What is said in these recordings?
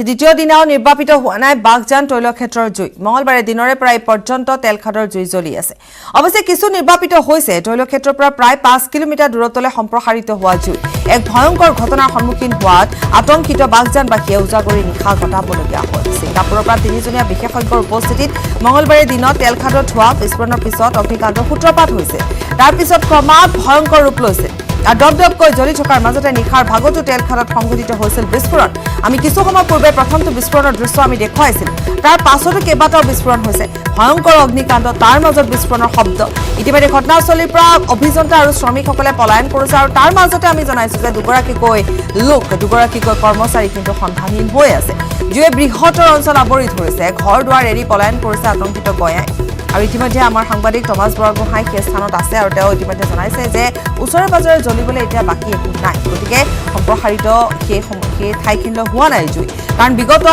দ্বিতীয় দিনাও নিৰ্বাপিত হোৱা নাই বাগজান তৈলক্ষেত্ৰৰ জুই মঙলবাৰে দিনৰে প্ৰায় পৰ্যন্ত তেলখাদৰ জুই জ্বলি আছে অৱশ্যে কিছু নিৰ্বাপিত হৈছে তৈলক্ষেত্ৰৰ পৰা প্ৰায় 5 কিলোমিটাৰ দূৰত্বলৈ সম্প্ৰসাৰিত হোৱা জুই এক ভয়ংকৰ ঘটনাৰ সন্মুখীন হোৱাত আতংকিত বাগজানবাসীয়ে উজাগৰি নিশা কটাবলগীয়া হৈছে ছিংগাপুৰৰ পৰা তিনিজনীয়া বিশেষজ্ঞৰ উপস্থিতিত মঙলবাৰে দিনত তেলখাদত হোৱা বিস্ফোৰণৰ পিছত অগ্নিকাণ্ডৰ সূত্ৰপাত হৈছে তাৰ পিছত ক্ৰমাৎ ভয়ংকৰ ৰূপ লৈছে দপদপকৈ জ্বলি থকাৰ মাজতে নিশাৰ ভাগতো তেলখাদত সংঘটিত হৈছিল বিস্ফোৰণ আমি কিছু সময় পূৰ্বে প্ৰথমটো বিস্ফোৰণৰ দৃশ্য আমি দেখুৱাইছিলো তাৰ পাছতো কেইবাটাও বিস্ফোৰণ হৈছে ভয়ংকৰ অগ্নিকাণ্ড তাৰ মাজত বিস্ফোৰণৰ শব্দ ইতিমধ্যে ঘটনাস্থলীৰ পৰা অভিযন্তা আৰু শ্ৰমিকসকলে পলায়ন কৰিছে আৰু তাৰ মাজতে আমি জনাইছো যে দুগৰাকীকৈ কৰ্মচাৰী কিন্তু সন্ধানহীন হৈ আছে জুয়ে বৃহত্তৰ অঞ্চল আৱৰি ধৰিছে ঘৰ দুৱাৰ এৰি পলায়ন কৰিছে আতংকিত গয়াই আৰু ইতিমধ্যে আমাৰ সাংবাদিক টমাছ বৰগোহাঁই সেই স্থানত আছে আৰু তেওঁ ইতিমধ্যে জনাইছে যে ওচৰে পাজৰে জ্বলিবলৈ এতিয়া বাকী একো নাই গতিকে সম্প্ৰসাৰিত সেই ঠাইখিনিলৈ হোৱা নাই জুই কাৰণ বিগত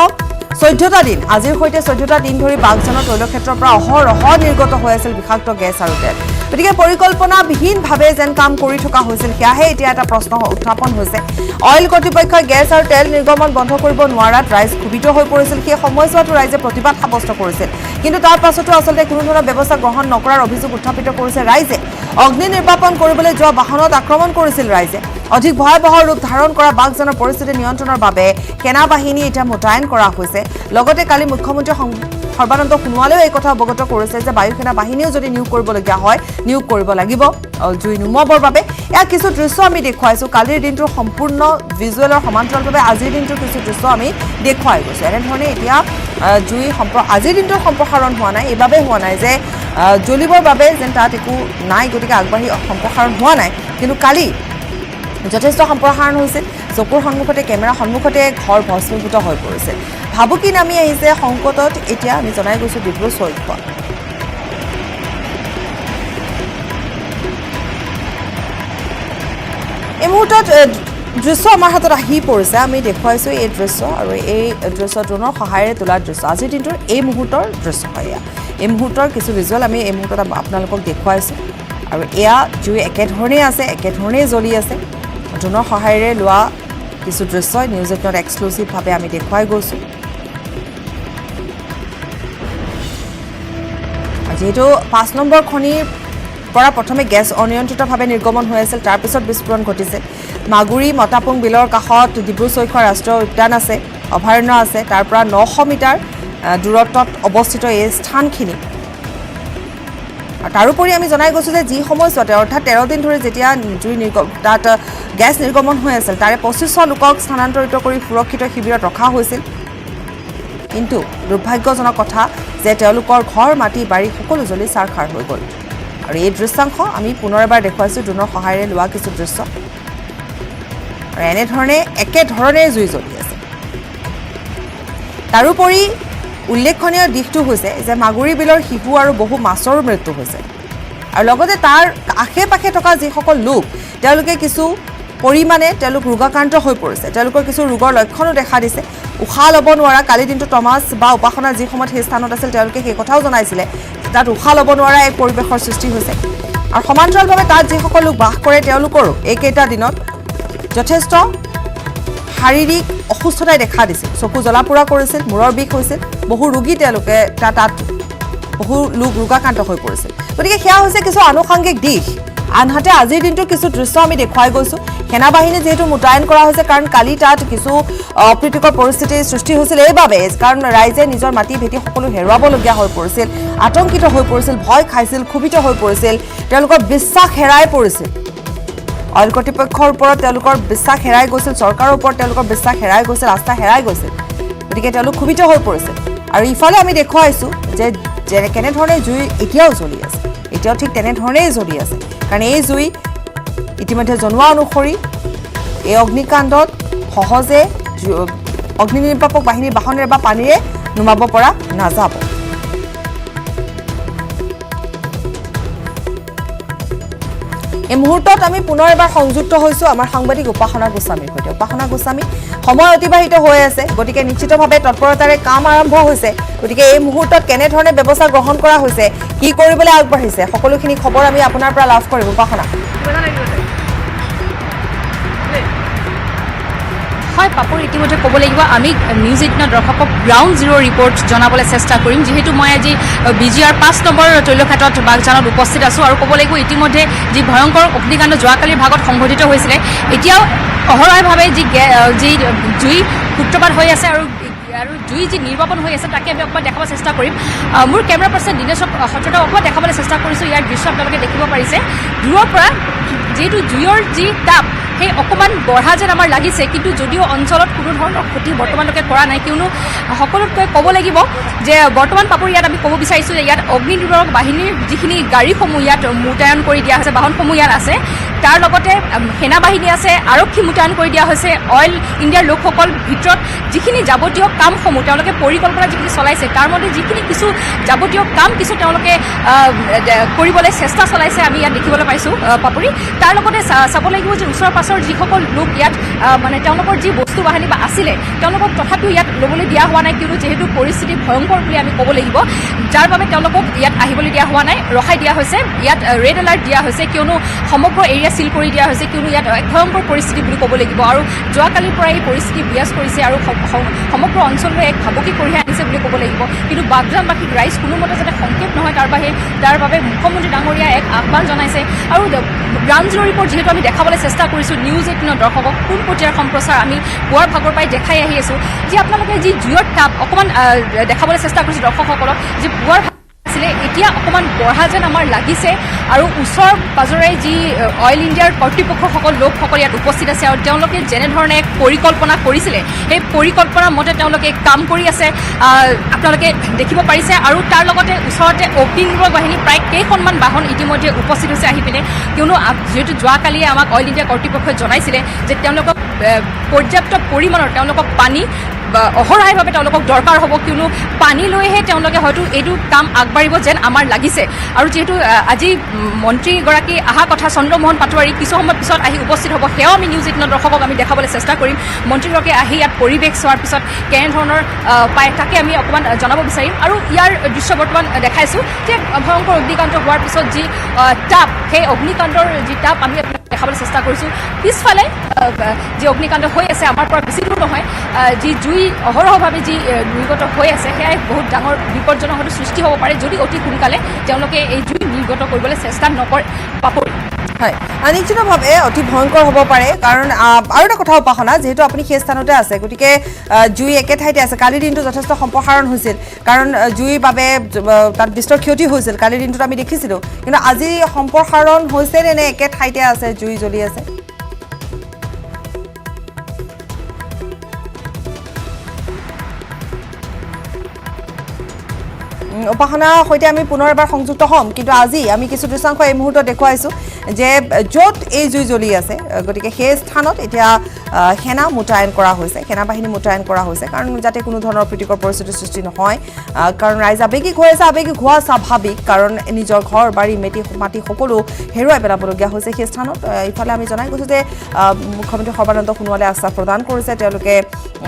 14টা দিন আজিৰ সৈতে 14টা দিন ধৰি বাগজানৰ তৈলক্ষেত্ৰৰ পৰা অহৰহ নিৰ্গত হৈ আছিল বিষাক্ত গেছ আৰু তেল গতিকে পৰিকল্পনাবিহীনভাৱে যেন কাম কৰি থকা হৈছিল সেয়াহে এতিয়া এটা প্ৰশ্ন উত্থাপন হৈছে অইল কৰ্তৃপক্ষই গেছ আৰু তেল নিৰ্গমন বন্ধ কৰিব নোৱাৰাত ৰাইজ ক্ষুভিত হৈ পৰিছিল সেই সময়ছোৱাতো ৰাইজে প্ৰতিবাদ সাব্যস্ত কৰিছিল কিন্তু তাৰ পাছতো আচলতে কোনো ধৰণৰ ব্যৱস্থা গ্ৰহণ নকৰাৰ অভিযোগ উত্থাপিত কৰিছে ৰাইজে অগ্নি নিৰ্বাপন কৰিবলৈ যোৱা বাহনত আক্ৰমণ কৰিছিল ৰাইজে অধিক ভয়াবহ ৰূপ ধাৰণ কৰা বাগজানৰ পৰিস্থিতি নিয়ন্ত্ৰণৰ বাবে সেনা বাহিনী এতিয়া মোতায়েন কৰা হৈছে লগতে কালি মুখ্যমন্ত্ৰী সৰ্বানন্দ সোণোৱালেও এই কথা অৱগত কৰিছে যে বায়ু সেনা বাহিনীও যদি নিয়োগ কৰিবলগীয়া হয় নিয়োগ কৰিব লাগিব জুই নুমুৱাবৰ বাবে এয়া কিছু দৃশ্য আমি দেখুৱাইছোঁ কালিৰ দিনটোৰ সম্পূৰ্ণ ভিজুৱেলৰ সমান্তৰালভাৱে আজিৰ দিনটোৰ কিছু দৃশ্য আমি দেখুৱাই গৈছোঁ এনেধৰণে এতিয়া জুই আজিৰ দিনটোৰ সম্প্ৰসাৰণ হোৱা নাই এইবাবে হোৱা নাই যে জ্বলিবৰ বাবে যেন তাত একো নাই গতিকে আগবাঢ়ি সম্প্ৰসাৰণ হোৱা নাই কিন্তু কালি যথেষ্ট সম্প্ৰসাৰণ হৈছিল চকুৰ সন্মুখতে কেমেৰা সন্মুখতে ঘৰ ভস্মীভূত হৈ পৰিছিল ভাবুকি নামি আহিছে সংকটত এতিয়া আমি জনাই গৈছোঁ ডিব্ৰু চৈখোৱা এই মুহূৰ্তত দৃশ্য আমাৰ হাতত আহি পৰিছে আমি দেখুৱাইছোঁ এই দৃশ্য আৰু এই দৃশ্য ড্ৰোনৰ সহায়েৰে তোলা দৃশ্য আজিৰ দিনটোৰ এই মুহূৰ্তৰ দৃশ্য হয় এয়া এই মুহূৰ্তৰ কিছু ভিজুৱেল আমি এই মুহূৰ্তত আপোনালোকক দেখুৱাইছোঁ আৰু এয়া জুই একেধৰণেই আছে একেধৰণেই জ্বলি আছে ড্ৰোনৰ সহায়েৰে লোৱা কিছু দৃশ্য নিউজ 18ত এক্সক্লুচিভভাৱে আমি দেখুৱাই গৈছোঁ যেহেতু 5 নম্বৰ খনিৰ পৰা প্ৰথমে গেছ অনিয়ন্ত্ৰিতভাৱে নিৰ্গমন হৈ আছিল তাৰপিছত বিস্ফোৰণ ঘটিছে মাগুৰী মতাপুং বিলৰ কাষত ডিব্ৰু চৈখোৱা ৰাষ্ট্ৰীয় উদ্যান আছে অভয়াৰণ্য আছে তাৰ পৰা 900 মিটাৰ দূৰত্বত অৱস্থিত এই স্থানখিনি তাৰোপৰি আমি জনাই গৈছোঁ যে যি সময়ছোৱাতে অৰ্থাৎ 13 দিন ধৰি যেতিয়া জুই তাত গেছ নিৰ্গমন হৈ আছিল তাৰে 2500 লোকক স্থানান্তৰিত কৰি সুৰক্ষিত শিবিৰত ৰখা হৈছিল কিন্তু দুৰ্ভাগ্যজনক কথা যে তেওঁলোকৰ ঘৰ মাটি বাৰী সকলো জ্বলি চাৰখাৰ হৈ গ'ল আৰু এই দৃশ্যাংশ আমি পুনৰ এবাৰ দেখুৱাইছোঁ ড্ৰোনৰ সহায়েৰে লোৱা কিছু দৃশ্য আৰু এনেধৰণে একেধৰণে জুই জ্বলি আছে তাৰোপৰি উল্লেখনীয় দিশটো হৈছে যে মাগুৰী বিলৰ শিশু আৰু বহু মাছৰ মৃত্যু হৈছে আৰু লগতে তাৰ আশে পাশে থকা যিসকল লোক তেওঁলোকে কিছু পৰিমাণে তেওঁলোক ৰোগাক্ৰান্ত হৈ পৰিছে তেওঁলোকৰ কিছু ৰোগৰ লক্ষণো দেখা দিছে উশাহ ল'ব নোৱাৰা কালি দিনটো টমাছ বা উপাসনা যি সময়ত সেই স্থানত আছিল তেওঁলোকে সেই কথাও জনাইছিলে তাত উশাহ ল'ব নোৱাৰা এক পৰিৱেশৰ সৃষ্টি হৈছে আৰু সমান্তৰালভাৱে তাত যিসকল লোক বাস কৰে তেওঁলোকৰো এইকেইটা দিনত যথেষ্ট শাৰীৰিক অসুস্থতাই দেখা দিছিল চকু জ্বলা পোৰা কৰিছিল মূৰৰ বিষ হৈছিল বহু ৰোগী তেওঁলোকে তাত বহু লোক ৰোগাক্ৰান্ত হৈ পৰিছিল গতিকে সেয়া হৈছে কিছু আনুষংগিক দিশ আনহাতে আজিৰ দিনটো কিছু দৃশ্য আমি দেখুৱাই গৈছোঁ সেনা বাহিনী যেহেতু মোতায়েন কৰা হৈছে কাৰণ কালি তাত কিছু অপ্ৰীতিকৰ পৰিস্থিতিৰ সৃষ্টি হৈছিল এইবাবে কাৰণ ৰাইজে নিজৰ মাটি ভেটি সকলো হেৰুৱাবলগীয়া হৈ পৰিছিল আতংকিত হৈ পৰিছিল ভয় খাইছিল ক্ষুভিত হৈ পৰিছিল তেওঁলোকৰ বিশ্বাস হেৰাই পৰিছিল অইল কৰ্তৃপক্ষৰ ওপৰত তেওঁলোকৰ বিশ্বাস হেৰাই গৈছিল চৰকাৰৰ ওপৰত তেওঁলোকৰ বিশ্বাস হেৰাই গৈছিল আস্থা হেৰাই গৈছিল গতিকে তেওঁলোক ক্ষুভিত হৈ পৰিছিল আৰু ইফালে আমি দেখুৱাইছোঁ যে কেনেধৰণে জুই এতিয়াও জ্বলি আছে এতিয়াও ঠিক তেনেধৰণেই জ্বলি আছে কাৰণ এই জুই ইতিমধ্যে জনোৱা অনুসৰি এই অগ্নিকাণ্ডত সহজে অগ্নি নিৰ্বাপক বাহিনীৰ বাহনেৰে বা পানীৰে নুমাব পৰা নাযাব এই মুহূৰ্তত আমি পুনৰ এবাৰ সংযুক্ত হৈছোঁ আমাৰ সাংবাদিক উপাসনা গোস্বামীৰ সৈতে উপাসনা গোস্বামী সময় অতিবাহিত হৈ আছে গতিকে নিশ্চিতভাৱে তৎপৰতাৰে কাম আৰম্ভ হৈছে গতিকে এই মুহূৰ্তত কেনেধৰণে ব্যৱস্থা গ্ৰহণ কৰা হৈছে কি কৰিবলৈ আগবাঢ়িছে সকলোখিনি খবৰ আমি আপোনাৰ পৰা লাভ কৰিম উপাসনা হয় পাপৰ ইতিমধ্যে ক'ব লাগিব আমি নিউজ 18 দৰ্শকক গ্ৰাউণ্ড জিৰ' ৰিপৰ্ট জনাবলৈ চেষ্টা কৰিম যিহেতু মই আজি BGR 5 নম্বৰ তৈলক্ষেত্ৰত বাগজানত উপস্থিত আছোঁ আৰু ক'ব লাগিব ইতিমধ্যে যি ভয়ংকৰ অগ্নিকাণ্ড যোৱাকালিৰ ভাগত সংঘটিত হৈছিলে এতিয়াও অহৰহভাৱে যি জুই সূত্ৰপাত হৈ আছে আৰু জুই যি নিৰ্বাপন হৈ আছে তাকে আমি অকণমান দেখাব চেষ্টা কৰিম মোৰ কেমেৰা পাৰ্চন দিনেশক সত্যতা অকণমান দেখাবলৈ চেষ্টা কৰিছোঁ ইয়াৰ দৃশ্য আপোনালোকে দেখিব পাৰিছে দূৰৰ পৰা যিহেতু জুইৰ যি তাপ সেই অকণমান বঢ়া যেন আমাৰ লাগিছে কিন্তু যদিও অঞ্চলত কোনো ধৰণৰ ক্ষতি বৰ্তমানলৈকে কৰা নাই কিয়নো সকলোতকৈ ক'ব লাগিব যে বৰ্তমান পাপৰ ইয়াত আমি ক'ব বিচাৰিছোঁ যে ইয়াত অগ্নি নিৰ্বাপক বাহিনীৰ যিখিনি গাড়ীসমূহ ইয়াত মোতায়েন কৰি দিয়া হৈছে বাহনসমূহ ইয়াত আছে তাৰ লগতে সেনা বাহিনী আছে আৰক্ষী মোতায়েন কৰি দিয়া হৈছে অইল ইণ্ডিয়াৰ লোকসকল ভিতৰত যিখিনি যাৱতীয় কামসমূহ তেওঁলোকে পৰিকল্পনা যিখিনি চলাইছে তাৰ মতে যিখিনি কিছু যাৱতীয় কাম কিছু তেওঁলোকে কৰিবলৈ চেষ্টা চলাইছে আমি ইয়াত দেখিবলৈ পাইছোঁ পাপৰি তাৰ লগতে চাব লাগিব যে ওচৰ পাছৰ যিসকল লোক ইয়াত মানে তেওঁলোকৰ যি বস্তু বাহিনী বা আছিলে তেওঁলোকক তথাপিও ইয়াত ল'বলৈ দিয়া হোৱা নাই কিয়নো যিহেতু পৰিস্থিতি ভয়ংকৰ বুলি আমি ক'ব লাগিব যাৰ বাবে তেওঁলোকক ইয়াত আহিবলৈ দিয়া হোৱা নাই ৰখাই দিয়া হৈছে ইয়াত ৰেড এলাৰ্ট দিয়া হৈছে কিয়নো সমগ্ৰ এৰিয়া চিল কৰি দিয়া হৈছে কিয়নো ইয়াত এক ভয়ংকৰ পৰিস্থিতি বুলি ক'ব লাগিব আৰু যোৱাকালিৰ পৰা এই পৰিস্থিতি বিৰাজ কৰিছে আৰু সমগ্ৰ অঞ্চললৈ এক ভাবুকি কঢ়িয়াই আনিছে বুলি ক'ব লাগিব কিন্তু বাগজানবাসীক ৰাইজ কোনোমতে যাতে সংক্ষেপ নহয় তাৰ বাবে মুখ্যমন্ত্ৰী ডাঙৰীয়াই এক আহ্বান জনাইছে আৰু গ্ৰাউণ্ড জিৰ' ৰিপৰ্ট যিহেতু আমি দেখাবলৈ চেষ্টা কৰিছোঁ নিউজ 18 দৰ্শকক পোনপটীয়াৰ সম্প্ৰচাৰ আমি পুৱাৰ ভাগৰ পৰাই দেখাই আহি আছোঁ যে আপোনালোকে যি জুইৰ তাপ অকণমান দেখাবলৈ চেষ্টা কৰিছোঁ দৰ্শকসকলক যে পুৱাৰ আছিলে এতিয়া অকণমান বঢ়া যেন আমাৰ লাগিছে আৰু ওচৰ পাজৰে যি অইল ইণ্ডিয়াৰ কৰ্তৃপক্ষসকল লোকসকল ইয়াত উপস্থিত আছে আৰু তেওঁলোকে যেনেধৰণে এক পৰিকল্পনা কৰিছিলে সেই পৰিকল্পনাৰ মতে তেওঁলোকে কাম কৰি আছে আপোনালোকে দেখিব পাৰিছে আৰু তাৰ লগতে ওচৰতে অগ্নি নিৰ্বাপক বাহিনী প্ৰায় কেইখনমান বাহন ইতিমধ্যে উপস্থিত হৈছে আহি পিনে কিয়নো যিহেতু যোৱাকালিয়ে আমাক অইল ইণ্ডিয়া কৰ্তৃপক্ষই জনাইছিলে যে তেওঁলোকক পৰ্যাপ্ত পৰিমাণৰ তেওঁলোকক পানী অহৰহভাৱে তেওঁলোকক দৰকাৰ হ'ব কিয়নো পানী লৈহে তেওঁলোকে হয়তো এইটো কাম আগবাঢ়িব যেন আমাৰ লাগিছে আৰু যিহেতু আজি মন্ত্ৰীগৰাকী অহা কথা চন্দ্ৰমোহন পাটোৱাৰী কিছু সময় পিছত আহি উপস্থিত হ'ব সেয়াও আমি নিউজ 18 দৰ্শকক আমি দেখাবলৈ চেষ্টা কৰিম মন্ত্ৰীগৰাকীয়ে আহি ইয়াত পৰিৱেশ চোৱাৰ পিছত কেনেধৰণৰ পায় তাকে আমি অকণমান জনাব বিচাৰিম আৰু ইয়াৰ দৃশ্য বৰ্তমান দেখাইছোঁ যে ভয়ংকৰ অগ্নিকাণ্ড হোৱাৰ পিছত যি তাপ সেই অগ্নিকাণ্ডৰ যি তাপ আমি দেখাবলৈ চেষ্টা কৰিছোঁ পিছফালে যি অগ্নিকাণ্ড হৈ আছে আমাৰ পৰা বেছি দূৰ নহয় যি জুই অহৰহভাৱে যি নিৰ্গত হৈ আছে সেয়াই বহুত ডাঙৰ বিপদজনক হয়তো সৃষ্টি হ'ব পাৰে যদি অতি সোনকালে তেওঁলোকে এই জুই নিৰ্গত কৰিবলৈ চেষ্টা নকৰে পাপৰি হয় নিশ্চিতভাৱে অতি ভয়ংকৰ হ'ব পাৰে কাৰণ আৰু এটা কথা উপাসনা যিহেতু আপুনি সেই স্থানতে আছে গতিকে জুই একে ঠাইতে আছে কালিৰ দিনটো যথেষ্ট সম্প্ৰসাৰণ হৈছিল কাৰণ জুইৰ বাবে তাত বিস্তৰ ক্ষতি হৈছিল কালিৰ দিনটোত আমি দেখিছিলোঁ কিন্তু আজি সম্প্ৰসাৰণ হৈছে নে একে ঠাইতে আছে জুই জ্বলি আছে উপাসনা সৈতে আমি পুনৰ এবাৰ সংযুক্ত হ'ম কিন্তু আজি আমি কিছু দৃশ্যাংশ এই মুহূৰ্তত দেখুৱাইছোঁ যে য'ত এই জুই জ্বলি আছে গতিকে সেই স্থানত এতিয়া সেনা মোতায়েন কৰা হৈছে সেনা বাহিনী মোতায়েন কৰা হৈছে কাৰণ যাতে কোনো ধৰণৰ প্ৰীতিকৰ পৰিস্থিতিৰ সৃষ্টি নহয় কাৰণ ৰাইজ আৱেগিক হৈ আছে আৱেগিক হোৱা স্বাভাৱিক কাৰণ নিজৰ ঘৰ বাৰী মাটি সকলো হেৰুৱাই পেলাবলগীয়া হৈছে সেই স্থানত ইফালে আমি জনাই গৈছোঁ যে মুখ্যমন্ত্ৰী সৰ্বানন্দ সোণোৱালে আশ্বাস প্ৰদান কৰিছে তেওঁলোকে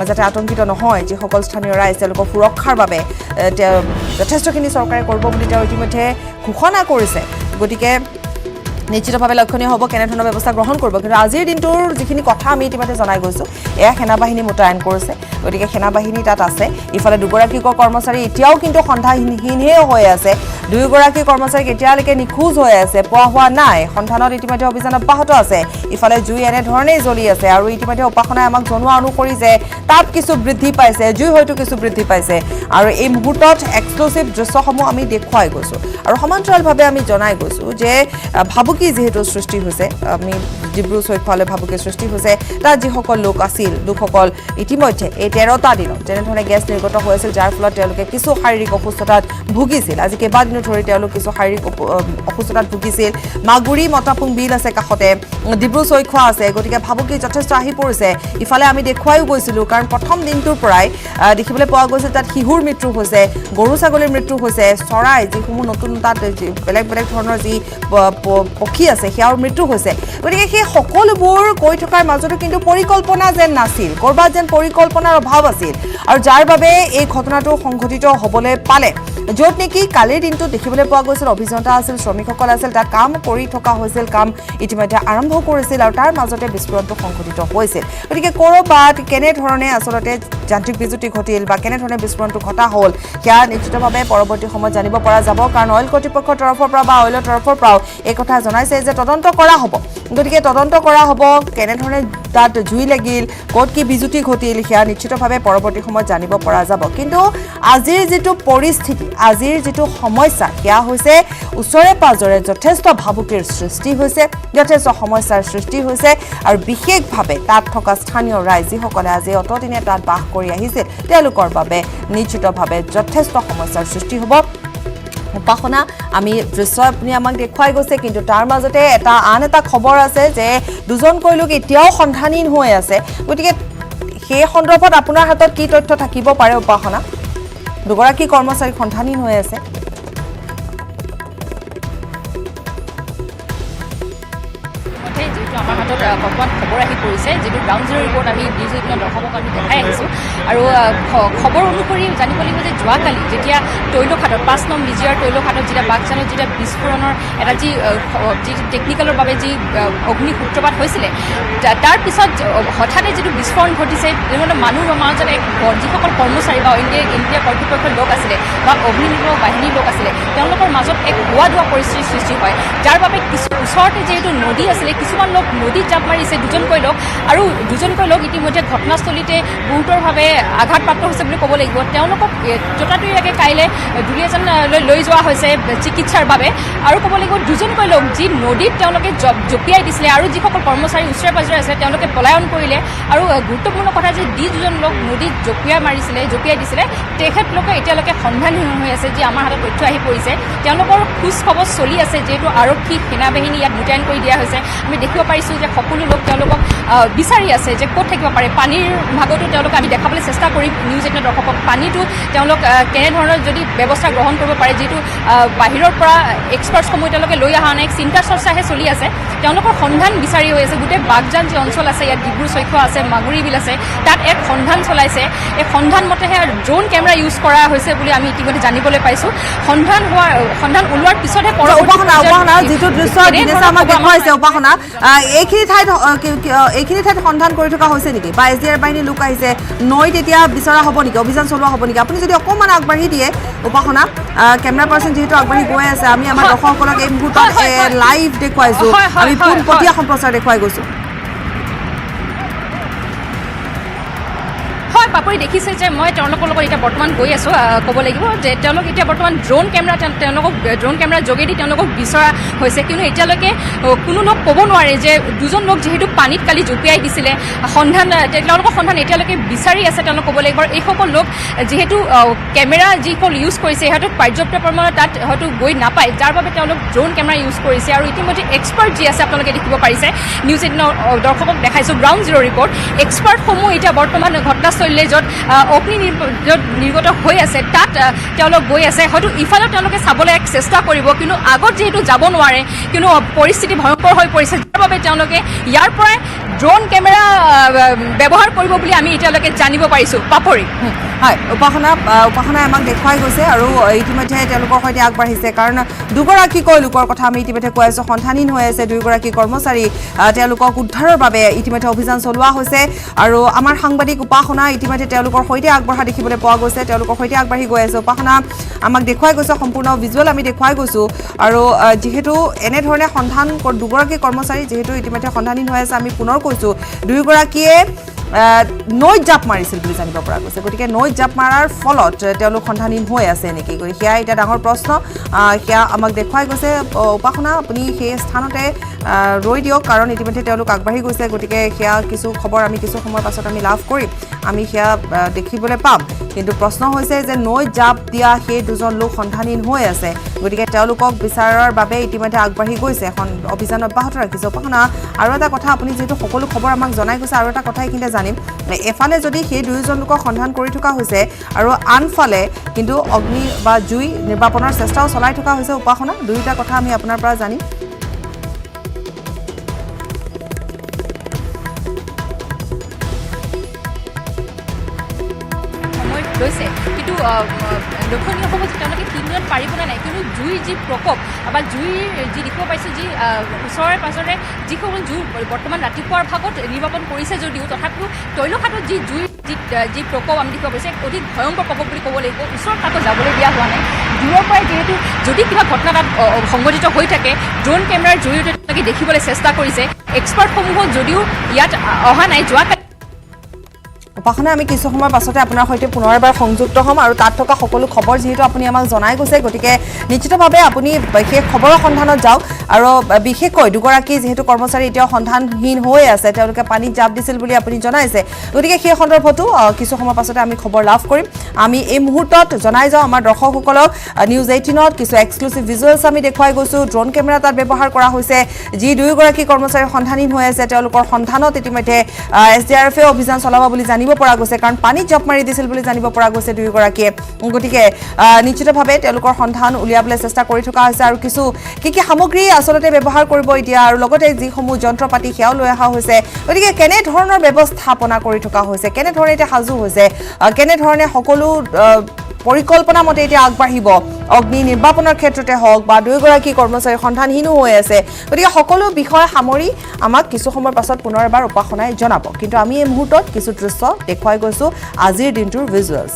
যাতে আতংকিত নহয় যিসকল স্থানীয় ৰাইজ তেওঁলোকৰ সুৰক্ষাৰ বাবে যথেষ্টখিনি চৰকাৰে কৰিব বুলি তেওঁ ইতিমধ্যে ঘোষণা কৰিছে গতিকে নিশ্চিতভাৱে লক্ষণীয় হ'ব কেনেধৰণৰ ব্যৱস্থা গ্ৰহণ কৰিব কিন্তু আজিৰ দিনটোৰ যিখিনি কথা আমি ইতিমধ্যে জনাই গৈছোঁ এয়া সেনা বাহিনী মোতায়েন কৰিছে গতিকে সেনা বাহিনী তাত আছে ইফালে দুগৰাকী কৰ্মচাৰী এতিয়াও কিন্তু সন্ধানহীনহে হৈ আছে দুয়োগৰাকী কৰ্মচাৰীক এতিয়ালৈকে নিখোজ হৈ আছে পোৱা হোৱা নাই সন্ধানত ইতিমধ্যে অভিযান অব্যাহত আছে ইফালে জুই এনেধৰণেই জ্বলি আছে আৰু ইতিমধ্যে উপাসনাই আমাক জনোৱা অনুসৰি যে তাপ কিছু বৃদ্ধি পাইছে জুই হয়তো কিছু বৃদ্ধি পাইছে আৰু এই মুহূৰ্তত এক্সক্লুচিভ দৃশ্যসমূহ আমি দেখুৱাই গৈছোঁ আৰু সমান্তৰালভাৱে আমি জনাই গৈছোঁ যে ভাবুকি যিহেতু সৃষ্টি হৈছে আমি ডিব্ৰু চৈখোৱালৈ ভাবুকি সৃষ্টি হৈছে তাত যিসকল লোক আছিল লোকসকল ইতিমধ্যে এই 13টা দিনত যেনেধৰণে গেছ নিৰ্গত হৈ আছিল যাৰ ফলত তেওঁলোকে কিছু শাৰীৰিক অসুস্থতাত ভুগিছিল আজি কেইবাদিনো ধৰি তেওঁলোক কিছু শাৰীৰিক অসুস্থতাত ভুগিছিল মাগুৰী মতাপুং বিল আছে কাষতে ডিব্ৰু চৈখোৱা আছে গতিকে ভাবুকি যথেষ্ট আহি পৰিছে ইফালে আমি দেখুৱাইও গৈছিলোঁ কাৰণ প্ৰথম দিনটোৰ পৰাই দেখিবলৈ পোৱা গৈছিল তাত শিহুৰ মৃত্যু হৈছে গৰু ছাগলীৰ মৃত্যু হৈছে চৰাই যিসমূহ নতুন তাত বেলেগ বেলেগ ধৰণৰ যি পক্ষী আছে সেয়াৰ মৃত্যু হৈছে গতিকে সেই সকলোবোৰ কৈ থকাৰ মাজতো কিন্তু পৰিকল্পনা যেন নাছিল ক'ৰবাত যেন পৰিকল্পনাৰ অভাৱ আছিল আৰু যাৰ বাবে এই ঘটনাটো সংঘটিত হ'বলৈ পালে য'ত নেকি কালিৰ দিনটো দেখিবলৈ পোৱা গৈছিল অভিযন্তা আছিল শ্ৰমিকসকল আছিল তাত কাম কৰি থকা হৈছিল কাম ইতিমধ্যে আৰম্ভ কৰিছিল আৰু তাৰ মাজতে বিস্ফোৰণটো সংঘটিত হৈছিল গতিকে ক'ৰবাত কেনেধৰণে আচলতে যান্ত্ৰিক বিজুতি ঘটিল বা কেনেধৰণে বিস্ফোৰণটো ঘটা হ'ল সেয়া নিশ্চিতভাৱে পৰৱৰ্তী সময়ত জানিব পৰা যাব কাৰণ অইল কৰ্তৃপক্ষৰ তৰফৰ পৰা বা অইলৰ তৰফৰ পৰাও এই কথা জনাইছে যে তদন্ত কৰা হ'ব গতিকে তদন্ত কৰা হ'ব কেনেধৰণে তাত জুই লাগিল ক'ত কি বিজুতি ঘটিল সেয়া নিশ্চিতভাৱে পৰৱৰ্তী সময়ত জানিব পৰা যাব কিন্তু আজিৰ যিটো পৰিস্থিতি আজিৰ যিটো সমস্যা সেয়া হৈছে ওচৰে পাজৰে যথেষ্ট ভাবুকিৰ সৃষ্টি হৈছে যথেষ্ট সমস্যাৰ সৃষ্টি হৈছে আৰু বিশেষভাৱে তাত থকা স্থানীয় ৰাইজ যিসকলে আজি অতদিনে তাত বাস কৰি আহিছিল তেওঁলোকৰ বাবে নিশ্চিতভাৱে যথেষ্ট সমস্যাৰ সৃষ্টি হ'ব উপাসনা আমি দৃশ্য আপুনি আমাক দেখুৱাই গৈছে কিন্তু তাৰ মাজতে আন এটা খবৰ আছে যে দুজনকৈ লোক এতিয়াও সন্ধানহীন হৈ আছে গতিকে সেই সন্দৰ্ভত আপোনাৰ হাতত কি তথ্য থাকিব পাৰে উপাসনা দুগৰাকী কৰ্মচাৰী সন্ধানহীন হৈ আছে যেহেতু আমাৰ হাতত বৰ্তমান খবৰ আহি পৰিছে যিটো গ্ৰাউণ্ড জিৰ' ৰিপৰ্ট আমি নিউজ18 দৰ্শকক আমি দেখাই আহিছোঁ আৰু খবৰ অনুসৰি জানিব লাগিব যে যোৱাকালি যেতিয়া তৈলখাটত 5 নং বিজিআৰ তৈলখাটত যেতিয়া বাগজানত যেতিয়া বিস্ফোৰণৰ এটা যি টেকনিকেলৰ বাবে যি অগ্নিসূত্ৰপাত হৈছিলে তাৰ পিছত হঠাতে যিটো বিস্ফোৰণ ঘটিছে তেনেহ'লে মানুহৰ মাজত এক যিসকল কৰ্মচাৰী বা ইণ্ডিয়া কৰ্তৃপক্ষৰ লোক আছিলে বা অগ্নিনিৰ্বাপক বাহিনীৰ লোক আছিলে তেওঁলোকৰ মাজত এক হোৱা ধোৱা পৰিস্থিতিৰ সৃষ্টি হয় যাৰ বাবে কিছু ওচৰতে যিহেতু নদী আছিলে কিছুমান লোক নদীত জাপ মাৰিছে দুজনকৈ লোক আৰু দুজনকৈ লোক ইতিমধ্যে ঘটনাস্থলীতে গুৰুতৰভাৱে আঘাতপ্ৰাপ্ত হৈছে বুলি ক'ব লাগিব তেওঁলোকক ততাতৈয়াকৈ কাইলৈ দুলীয়াজানলৈ লৈ যোৱা হৈছে চিকিৎসাৰ বাবে আৰু ক'ব লাগিব দুজনকৈ লোক যি নদীত তেওঁলোকে জঁপিয়াই দিছিলে আৰু যিসকল কৰ্মচাৰী ওচৰে পাজৰে আছে তেওঁলোকে পলায়ন কৰিলে আৰু গুৰুত্বপূৰ্ণ কথা যে দুজন লোক নদীত জঁপিয়াই দিছিলে তেখেতলোকে এতিয়ালৈকে সন্ধানহীন হৈ আছে যি আমাৰ হাতত তথ্য আহি পৰিছে তেওঁলোকৰ খোজ খবৰ চলি আছে যিহেতু আৰক্ষী সেনাবাহিনী ইয়াত মোতায়েন কৰি দিয়া হৈছে আমি দেখিব পাৰিছোঁ যে সকলো লোক তেওঁলোকক বিচাৰি আছে যে ক'ত থাকিব পাৰে পানীৰ ভাগতো তেওঁলোকে আমি দেখাবলৈ চেষ্টা কৰিম নিউজ18 দৰ্শকক পানীটো তেওঁলোক কেনেধৰণৰ যদি ব্যৱস্থা গ্ৰহণ কৰিব পাৰে যিটো বাহিৰৰ পৰা এক্সপাৰ্টছসমূহ তেওঁলোকে লৈ অহা নাই চিন্তা চৰ্চাহে চলি আছে তেওঁলোকৰ সন্ধান বিচাৰি হৈ আছে গোটেই বাগজান যি অঞ্চল আছে ইয়াত ডিব্ৰু চৈখোৱা আছে মাগুৰী বিল আছে তাত এক সন্ধান চলাইছে এই সন্ধান মতেহে ড্ৰোন কেমেৰা ইউজ কৰা হৈছে বুলি আমি ইতিমধ্যে জানিবলৈ পাইছোঁ সন্ধান ওলোৱাৰ পিছতহে যিটো দৃশ্য আমাক দেখুৱাইছে উপাসনা এইখিনি ঠাইত সন্ধান কৰি থকা হৈছে নেকি বা এছডিআৰ বাহিনীৰ লোক আহিছে নৈত এতিয়া বিচৰা হ'ব নেকি অভিযান চলোৱা হ'ব নেকি আপুনি যদি অকণমান আগবাঢ়ি দিয়ে উপাসনা কেমেৰা পাৰ্চন যিহেতু আগবাঢ়ি গৈ আছে আমি আমাৰ দৰ্শকসকলক এই মুহূৰ্তত লাইভ দেখুৱাইছোঁ আমি পোনপটীয়া সম্প্ৰচাৰ দেখুৱাই গৈছোঁ পাপৰি দেখিছে যে মই তেওঁলোকৰ লগত এতিয়া বৰ্তমান গৈ আছোঁ ক'ব লাগিব যে তেওঁলোক এতিয়া বৰ্তমান ড্ৰোন কেমেৰা যোগেদি তেওঁলোকক বিচৰা হৈছে কিন্তু এতিয়ালৈকে কোনো লোক ক'ব নোৱাৰে যে দুজন লোক যিহেতু পানীত কালি জঁপিয়াই দিছিলে তেওঁলোকৰ সন্ধান এতিয়ালৈকে বিচাৰি আছে তেওঁলোক ক'ব লাগিব আৰু এইসকল লোক যিহেতু কেমেৰা যিসকল ইউজ কৰিছে সিহঁতক পৰ্যাপ্ত পৰিমাণৰ তাত হয়তো গৈ নাপায় যাৰ বাবে তেওঁলোক ড্ৰোন কেমেৰা ইউজ কৰিছে আৰু ইতিমধ্যে এক্সপাৰ্ট যি আছে আপোনালোকে দেখিব পাৰিছে নিউজ18 দৰ্শকক দেখাইছোঁ গ্ৰাউণ্ড জিৰ' ৰিপৰ্ট এক্সপাৰ্টসমূহ এতিয়া বৰ্তমান ঘটনাস্থলীলৈ য'ত অগ্নি নিৰ্গত হৈ আছে তাত তেওঁলোক গৈ আছে হয়তো ইফালে তেওঁলোকে চাবলৈ এক চেষ্টা কৰিব কিন্তু আগত যিহেতু যাব নোৱাৰে কিন্তু পৰিস্থিতি ভয়ংকৰ হৈ পৰিছে যাৰ বাবে তেওঁলোকে ইয়াৰ পৰাই ড্ৰোন কেমেৰা ব্যৱহাৰ কৰিব বুলি আমি এতিয়ালৈকে জানিব পাৰিছোঁ পাপৰি হয় উপাসনাই আমাক দেখুৱাই গৈছে আৰু ইতিমধ্যে তেওঁলোকৰ সৈতে আগবাঢ়িছে কাৰণ দুগৰাকীকৈ লোকৰ কথা আমি ইতিমধ্যে কৈ আছোঁ সন্ধানহীন হৈ আছে দুয়োগৰাকী কৰ্মচাৰী তেওঁলোকক উদ্ধাৰৰ বাবে ইতিমধ্যে অভিযান চলোৱা হৈছে আৰু আমাৰ সাংবাদিক উপাসনা ইতিমধ্যে তেওঁলোকৰ সৈতে আগবঢ়া দেখিবলৈ পোৱা গৈছে তেওঁলোকৰ সৈতে আগবাঢ়ি গৈ আছে উপাসনা আমাক দেখুৱাই গৈছে সম্পূৰ্ণ ভিজুৱেল আমি দেখুৱাই গৈছোঁ আৰু যিহেতু এনেধৰণে দুগৰাকী কৰ্মচাৰী যিহেতু ইতিমধ্যে সন্ধানহীন হৈ আছে আমি পুনৰ কৈছোঁ দুয়োগৰাকীয়ে নৈত জাপ মাৰিছিল বুলি জানিব পৰা গৈছে গতিকে নৈত জাপ মাৰাৰ ফলত তেওঁলোক সন্ধানহীন হৈ আছে নেকি সেয়া এতিয়া ডাঙৰ প্ৰশ্ন সেয়া আমাক দেখুৱাই গৈছে উপাসনা আপুনি সেই স্থানতে ৰৈ দিয়ক কাৰণ ইতিমধ্যে তেওঁলোক আগবাঢ়ি গৈছে গতিকে সেয়া কিছু খবৰ আমি কিছু সময়ৰ পাছত আমি লাভ কৰিম আমি সেয়া দেখিবলৈ পাম কিন্তু প্ৰশ্ন হৈছে যে নৈত জাপ দিয়া সেই দুজন লোক সন্ধানহীন হৈ আছে গতিকে তেওঁলোকক বিচাৰৰ বাবে ইতিমধ্যে আগবাঢ়ি গৈছে এখন অভিযান অব্যাহত ৰাখিছে উপাসনা আৰু এটা কথা আপুনি যিহেতু সকলো খবৰ আমাক জনাই গৈছে আৰু এটা কথা এইখিনিতে জানিম এফালে যদি সেই দুয়োজন লোকক সন্ধান কৰি থকা হৈছে আৰু আনফালে কিন্তু অগ্নি বা জুই নিৰ্বাপনৰ চেষ্টাও চলাই থকা হৈছে উপাসনা দুয়োটা কথা আমি আপোনাৰ পৰা জানিম লৈছে কিন্তু লক্ষণীয় হ'ব যে তেওঁলোকে 3 দিনত পাৰিবনে নাই কিন্তু জুইৰ যি প্ৰকোপ বা জুইৰ যি দেখিব পাইছোঁ যি ওচৰে পাঁজৰে যিসকল জুই বৰ্তমান ৰাতিপুৱাৰ ভাগত নিৰ্বাপন কৰিছে যদিও তথাপিও তৈলখাটত যি জুইৰ যি প্ৰকোপ আমি দেখিব পাইছে অধিক ভয়ংকৰ প্ৰকোপ বুলি ক'ব লাগিব ওচৰত তাতো যাবলৈ দিয়া হোৱা নাই দূৰৰ পৰাই যিহেতু যদি কিবা ঘটনা তাত সংঘটিত হৈ থাকে ড্ৰোন কেমেৰাৰ জৰিয়তে তেওঁলোকে দেখিবলৈ চেষ্টা কৰিছে এক্সপাৰ্টসমূহক যদিও ইয়াত অহা নাই যোৱা উপাসনা আমি কিছু সময়ৰ পাছতে আপোনাৰ সৈতে পুনৰ এবাৰ সংযুক্ত হ'ম আৰু তাত থকা সকলো খবৰ যিহেতু আপুনি আমাক জনাই গৈছে গতিকে নিশ্চিতভাৱে আপুনি বিশেষ খবৰৰ সন্ধানত যাওক আৰু বিশেষকৈ দুগৰাকী যিহেতু কৰ্মচাৰী এতিয়াও সন্ধানহীন হৈ আছে তেওঁলোকে পানীত জাপ দিছিল বুলি আপুনি জনাইছে গতিকে সেই সন্দৰ্ভতো কিছু সময়ৰ পাছতে আমি খবৰ লাভ কৰিম আমি এই মুহূৰ্তত জনাই যাওঁ আমাৰ দৰ্শকসকলক নিউজ 18ত কিছু এক্সক্লুচিভ ভিজুৱেলছ আমি দেখুৱাই গৈছোঁ ড্ৰোন কেমেৰা তাত ব্যৱহাৰ কৰা হৈছে যি দুয়োগৰাকী কৰ্মচাৰী সন্ধানহীন হৈ আছে তেওঁলোকৰ সন্ধানত ইতিমধ্যে SDRFে অভিযান চলাব বুলি জানিব পৰা গৈছে কাৰণ পানীত জাপ মাৰি দিছিল বুলি জানিব পৰা গৈছে দুয়োগৰাকীয়ে গতিকে নিশ্চিতভাৱে তেওঁলোকৰ সন্ধান উলিয়াবলৈ চেষ্টা কৰি থকা হৈছে আৰু কিছু কি সামগ্ৰী আচলতে ব্যৱহাৰ কৰিব এতিয়া আৰু লগতে যিসমূহ যন্ত্ৰপাতি সেয়াও লৈ অহা হৈছে গতিকে কেনেধৰণৰ ব্যৱস্থাপনা কৰি থকা হৈছে কেনেধৰণে এতিয়া সাজু হৈছে কেনেধৰণে সকলো পৰিকল্পনা মতে এতিয়া আগবাঢ়িব অগ্নি নিৰ্বাপনৰ ক্ষেত্ৰতে হওক বা দুয়োগৰাকী কৰ্মচাৰী সন্ধানহীনো হৈ আছে গতিকে সকলো বিষয় সামৰি আমাক কিছু সময়ৰ পাছত পুনৰ এবাৰ উপাসনাই জনাব কিন্তু আমি এই মুহূৰ্তত কিছু দৃশ্য দেখুৱাই গৈছোঁ আজিৰ দিনটোৰ ভিজুৱেলছ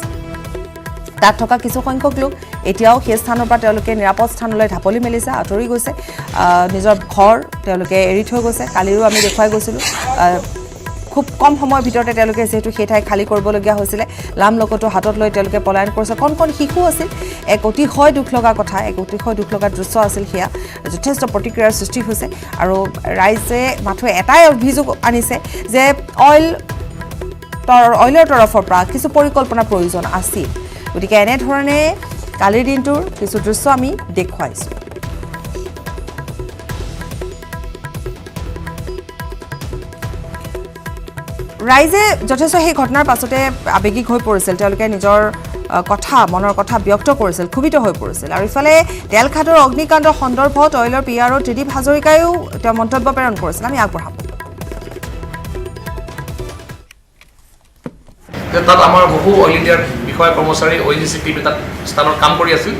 তাত থকা কিছু সংখ্যক লোক এতিয়াও সেই স্থানৰ পৰা তেওঁলোকে নিৰাপদ স্থানলৈ ঢাপলি মেলিছে আঁতৰি গৈছে নিজৰ ঘৰ তেওঁলোকে এৰি থৈ গৈছে কালিৰো আমি দেখুৱাই গৈছিলোঁ খুব কম সময়ৰ ভিতৰতে তেওঁলোকে যেহেতু সেই ঠাই খালী কৰিবলগীয়া হৈছিলে লাম লগতো হাতত লৈ তেওঁলোকে পলায়ন কৰিছে কণ শিশু আছিল এক অতিশয় দুখ লগা কথা এক অতিশয় দুখ লগা দৃশ্য আছিল সেয়া যথেষ্ট প্ৰতিক্ৰিয়াৰ সৃষ্টি হৈছে আৰু ৰাইজে মাথো এটাই অভিযোগ আনিছে যে অইলৰ তৰফৰ পৰা কিছু পৰিকল্পনাৰ প্ৰয়োজন আছিল গতিকে এনেধৰণে কালিৰ দিনটোৰ কিছু দৃশ্য আমি দেখুৱাইছোঁ ৰাইজে যথেষ্ট সেই ঘটনাৰ পাছতে আৱেগিক হৈ পৰিছিল তেওঁলোকে নিজৰ কথা মনৰ কথা ব্যক্ত কৰিছিল ক্ষোভিত হৈ পৰিছিল আৰু ইফালে তেলখাটৰ অগ্নিকাণ্ড সন্দৰ্ভত অইলৰ PRO ত্ৰিদীপ হাজৰিকায়ো তেওঁ মন্তব্য প্ৰেৰণ কৰিছিল আমি আগবঢ়াম তাত আমাৰ বহু অইল ইণ্ডিয়াৰ বিষয়া কৰ্মচাৰী ONGC টিম তাত স্থানত কাম কৰি আছিল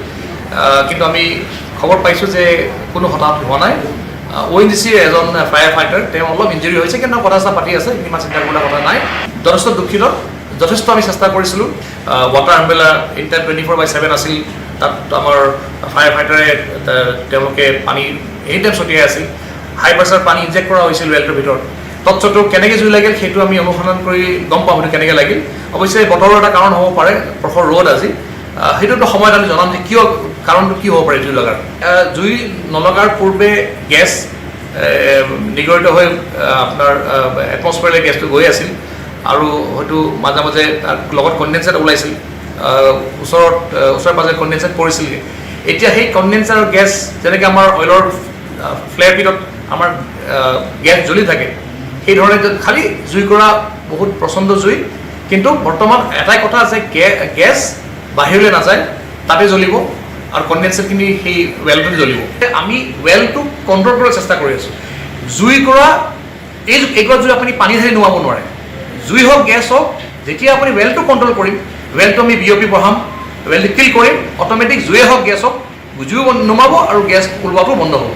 কিন্তু আমি খবৰ পাইছোঁ যে কোনো হতাহত হোৱা নাই ONGC এজন ফায়াৰ ফাইটাৰ তেওঁ অলপ ইঞ্জুৰি হৈছে কিন্তু কথা পাতি আছে ইমান চিন্তা কৰা কথা নাই যথেষ্ট দুখিত যথেষ্ট আমি চেষ্টা কৰিছিলোঁ ৱাটাৰ আমব্ৰেলা ইন টাইম 24/7 আছিল তাত আমাৰ ফায়াৰ ফাইটাৰে তেওঁলোকে পানী এনি টাইম ছটিয়াই আছিল হাই প্ৰেছাৰ পানী ইনজেক্ট কৰা হৈছিল ৱেলটোৰ ভিতৰত তৎসত্ত্বেও কেনেকৈ জুই লাগিল সেইটো আমি অনুসন্ধান কৰি গম পাওঁ সেইটো কেনেকৈ লাগিল অৱশ্যে বতৰৰ এটা কাৰণ হ'ব পাৰে প্ৰখৰ ৰ'দ আজি সেইটোতো সময়ত আমি জনাম যে কিয় কাৰণটো কি হ'ব পাৰে জুই লগাৰ জুই নলগাৰ পূৰ্বে গেছ নিগৰিত হৈ আপোনাৰ এটমস্ফিয়াৰলৈ গেছটো গৈ আছিল আৰু হয়তো মাজে মাজে লগত কণ্ডেনচাৰ ওলাইছিল ওচৰে পাজৰে কণ্ডেনচাৰ পৰিছিলগৈ এতিয়া সেই কণ্ডেনচাৰৰ গেছ যেনেকৈ আমাৰ অইলৰ ফ্লেয়াৰ পিটত আমাৰ গেছ জ্বলি থাকে সেই ধৰণে খালি জুই কৰা বহুত প্ৰচণ্ড জুই কিন্তু বৰ্তমান এটাই কথা আছে গেছ বাহিৰলৈ নাযায় তাতে জ্বলিব আৰু কণ্ডেনচাৰখিনি সেই ৱেলটোতে জ্বলিব আমি ৱেলটোক কণ্ট্ৰল কৰাৰ চেষ্টা কৰি আছোঁ জুই কৰা এইগৰা জুই আপুনি পানী ঢালি নোৱাব নোৱাৰে জুই হওক গেছ হওক যেতিয়া আপুনি ৱেলটো কণ্ট্ৰল কৰিম ৱেলটো আমি BOP বঢ়াম ৱেলটো কিল কৰিম অট'মেটিক জুয়ে হওক গেছ হওক জুই নুমাব আৰু গেছ ওলোৱাটো বন্ধ হ'ব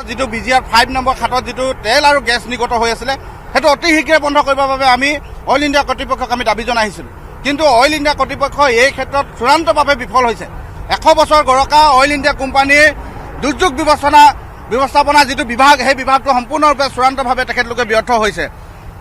যিটো BGR 5 নম্বৰ খাটত যিটো তেল আৰু গেছ নিগত হৈ আছিলে সেইটো অতি শীঘ্ৰে বন্ধ কৰিবৰ বাবে আমি অইল ইণ্ডিয়া কৰ্তৃপক্ষক আমি দাবী জনাইছিলোঁ কিন্তু অইল ইণ্ডিয়া কৰ্তৃপক্ষ এই ক্ষেত্ৰত চূড়ান্তভাৱে বিফল হৈছে 100 বছৰ গৰকা অইল ইণ্ডিয়া কোম্পানীৰ দুৰ্যোগ ব্যৱস্থাপনা যিটো বিভাগ সেই বিভাগটো সম্পূৰ্ণৰূপে চূড়ান্তভাৱে তেখেতলোকে ব্যৰ্থ হৈছে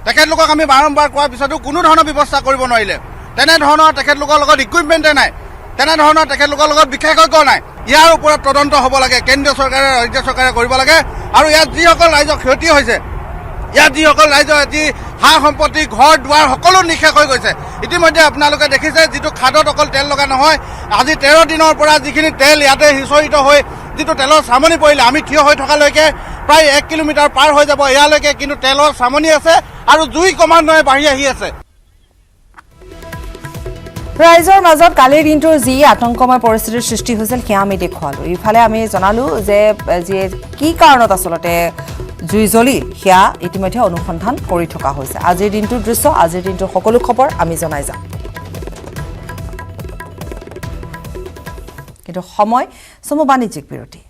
তেখেতলোকক আমি বাৰম্বাৰ কোৱাৰ পিছতো কোনো ধৰণৰ ব্যৱস্থা কৰিব নোৱাৰিলে তেনেধৰণৰ তেখেতলোকৰ লগত ইকুইপমেণ্টে নাই তেনেধৰণৰ তেখেতলোকৰ লগত বিশেষজ্ঞ নাই ইয়াৰ ওপৰত তদন্ত হ'ব লাগে কেন্দ্ৰীয় চৰকাৰে ৰাজ্য চৰকাৰে কৰিব লাগে আৰু ইয়াত যিসকল ৰাইজৰ ক্ষতি হৈছে ইয়াত যিসকল ৰাইজৰ আজি সা সম্পত্তি ঘৰ দুৱাৰ সকলো নিশেষ হৈ গৈছে ইতিমধ্যে আপোনালোকে দেখিছে যিটো খাদত অকল তেল লগা নহয় আজি 13 দিনৰ পৰা যিখিনি তেল ইয়াতে সিঁচৰিত হৈ যিটো তেলৰ চামনি পৰিলে আমি থিয় হৈ থকালৈকে প্ৰায় 1 কিলোমিটাৰ পাৰ হৈ যাব ইয়ালৈকে কিন্তু তেলৰ চামনি আছে আৰু জুই ক্ৰমান্বয়ে বাঢ়ি আহি আছে ৰাইজৰ মাজত কালিৰ দিনটোৰ যি আতংকময় পৰিস্থিতিৰ সৃষ্টি হৈছিল সেয়া আমি দেখুৱালোঁ ইফালে আমি জনালোঁ যে কি কাৰণত আচলতে জুই জ্বলি সেয়া ইতিমধ্যে অনুসন্ধান কৰি থকা হৈছে আজিৰ দিনটোৰ দৃশ্য আজিৰ দিনটোৰ সকলো খবৰ আমি জনাই যাম কিন্তু সময় চমু বাণিজ্যিক বিৰতি